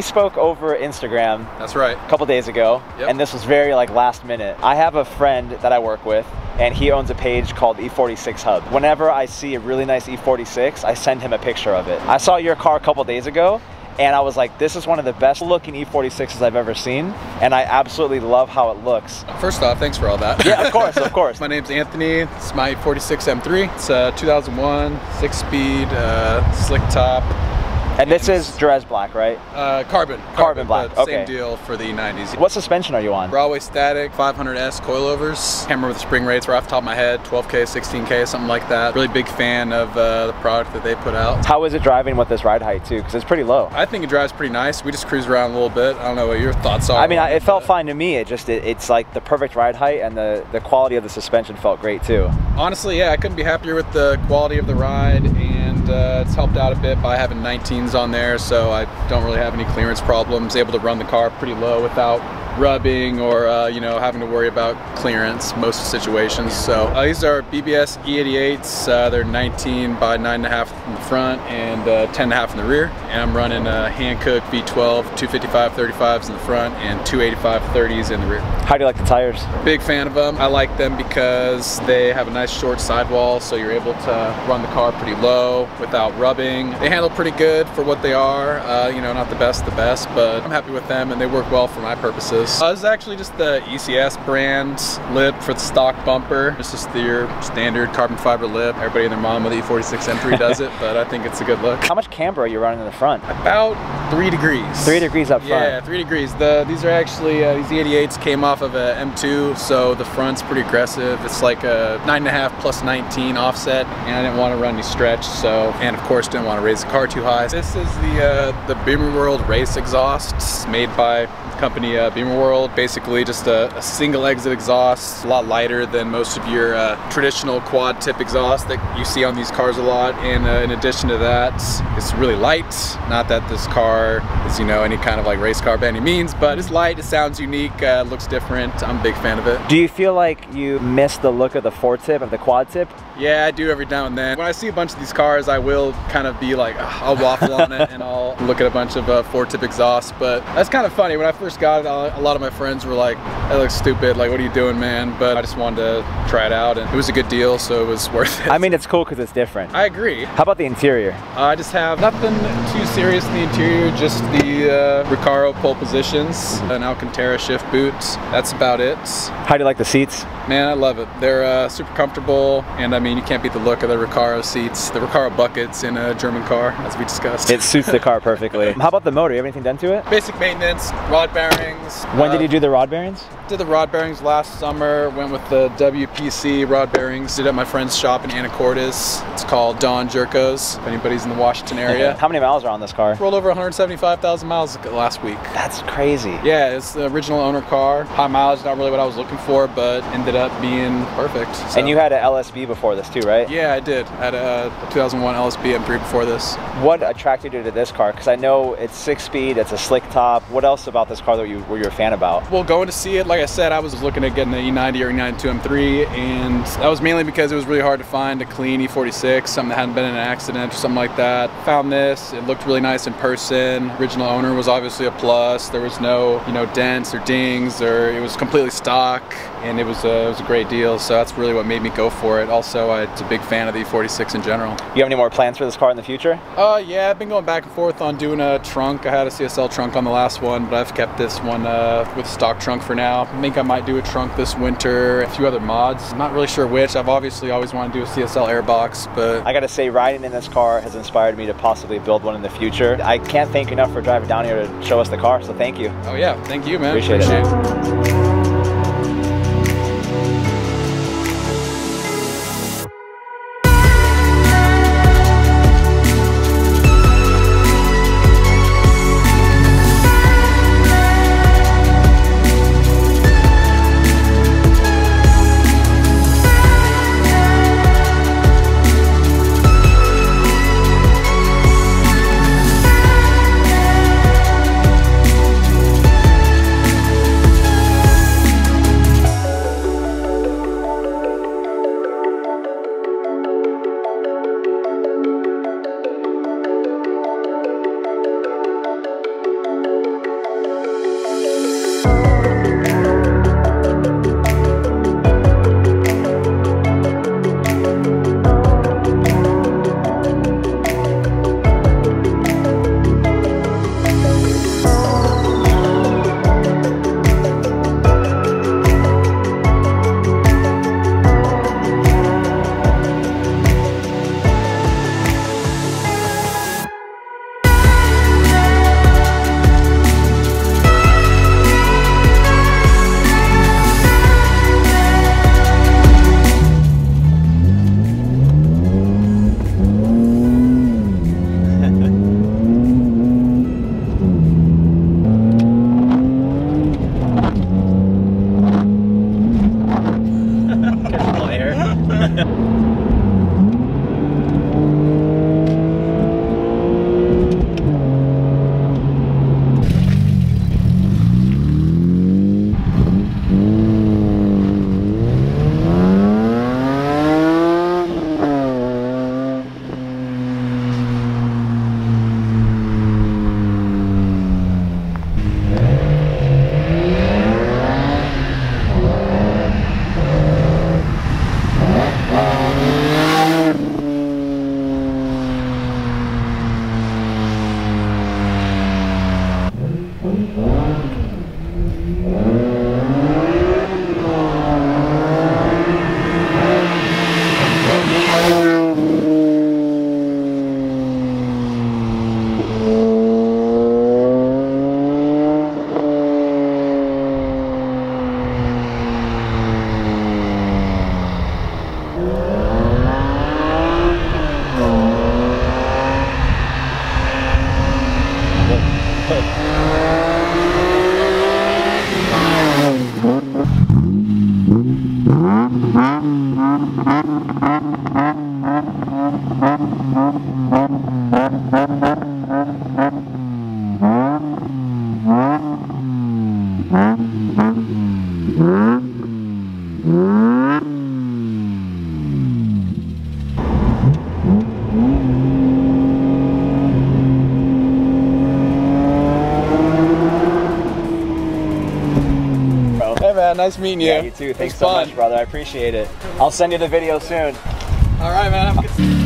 We spoke over Instagram. That's right. A couple days ago, and this was very like last minute. I have a friend that I work with, and he owns a page called E46 Hub. Whenever I see a really nice E46, I send him a picture of it. I saw your car a couple days ago, and I was like, this is one of the best looking E46s I've ever seen, and I absolutely love how it looks. First off, thanks for all that. Yeah, of course, of course. My name's Anthony. It's my E46 M3. It's a 2001, 6-speed, slick top. And this is Jerez black, right? Carbon black, okay. Same deal for the E90s. What suspension are you on? Broadway static, 500S coilovers. Can't remember the spring rates right off the top of my head, 12K, 16K, something like that. Really big fan of the product that they put out. How is it driving with this ride height too? Because it's pretty low. I think it drives pretty nice. We just cruise around a little bit. I don't know what your thoughts are. I mean, it felt fine to me. It's like the perfect ride height, and the quality of the suspension felt great too. Honestly, yeah, I couldn't be happier with the quality of the ride, and it's helped out a bit by having 19s on there, so I don't really have any clearance problems. Able to run the car pretty low without rubbing or you know, having to worry about clearance most situations. So these are BBS E88s. They're 19 by 9.5 in the front and 10.5 in the rear, and I'm running a Hankook V12 255 35s in the front and 285 30s in the rear. How do you like the tires? Big fan of them. I like them because they have a nice short sidewall, so you're able to run the car pretty low without rubbing. They handle pretty good for what they are. You know, not the best, but I'm happy with them, and they work well for my purposes. This is actually just the ECS brand lip for the stock bumper. It's just your standard carbon fiber lip. Everybody and their mom with the E46 M3 does it, but I think it's a good look. How much camber are you running in the front? About 3 degrees. 3 degrees up front? Yeah, 3 degrees. These are actually, these E88s came off of a M2, so the front's pretty aggressive. It's like a 9.5 plus 19 offset, and I didn't want to run any stretch, so, and of course didn't want to raise the car too high. This is the Beamer World race exhaust. It's made by company Beamer World. Basically just a single exit exhaust, a lot lighter than most of your traditional quad tip exhaust that you see on these cars a lot, and in addition to that, it's really light. Not that this car is, you know, any kind of like race car by any means, but it's light, it sounds unique, it looks different. I'm a big fan of it. Do you feel like you miss the look of the foretip, of the quad tip? Yeah, I do every now and then. When I see a bunch of these cars, I will kind of be like, I'll waffle on it and I'll look at a bunch of foretip exhausts, but that's kind of funny. When I first got it, a lot of my friends were like, that looks stupid, like what are you doing, man? But I just wanted to try it out, and it was a good deal, so it was worth it. I mean, it's cool because it's different. I agree. How about the interior? I just have nothing too serious in the interior, just the Recaro pole positions, an Alcantara shift boot. That's about it. How do you like the seats? Man, I love it. They're super comfortable, and I mean, you can't beat the look of the Recaro seats, the Recaro buckets in a German car, as we discussed. It suits the car perfectly. How about the motor? You have anything done to it? Basic maintenance, rod bearings. When did you do the rod bearings? Did the rod bearings last summer, went with the WPC rod bearings, did it at my friend's shop in Anacortes. It's called Don Jerko's, if anybody's in the Washington area. How many miles are on this car? Rolled over 175,000 miles last week. That's crazy. Yeah, it's the original owner car. High mileage, not really what I was looking for, but ended up being perfect. So. And you had an LSB before this too, right? Yeah, I did. I had a 2001 LSB M3 before this. What attracted you to this car? Because I know it's 6-speed, it's a slick top. What else about this car that were you a fan about? Well, going to see it, like I said, I was looking at getting the E90 or E92 M3, and that was mainly because it was really hard to find a clean E46, something that hadn't been in an accident or something like that. Found this, it looked really nice in person. Original owner was obviously a plus. There was no, you know, dents or dings, or it was completely stock, and it was a great deal. So that's really what made me go for it. Also, I'm a big fan of the E46 in general. You have any more plans for this car in the future? Yeah, I've been going back and forth on doing a trunk. I had a CSL trunk on the last one, but I've kept this one with stock trunk for now. I think I might do a trunk this winter, a few other mods. I'm not really sure which. I've obviously always wanted to do a CSL airbox, but I gotta say, riding in this car has inspired me to possibly build one in the future. I can't thank you enough for driving down here to show us the car, so thank you. Oh yeah, thank you, man. Appreciate it. Hey man, nice meeting you. Yeah, you too. Thanks so much, brother. I appreciate it. I'll send you the video soon. All right, man.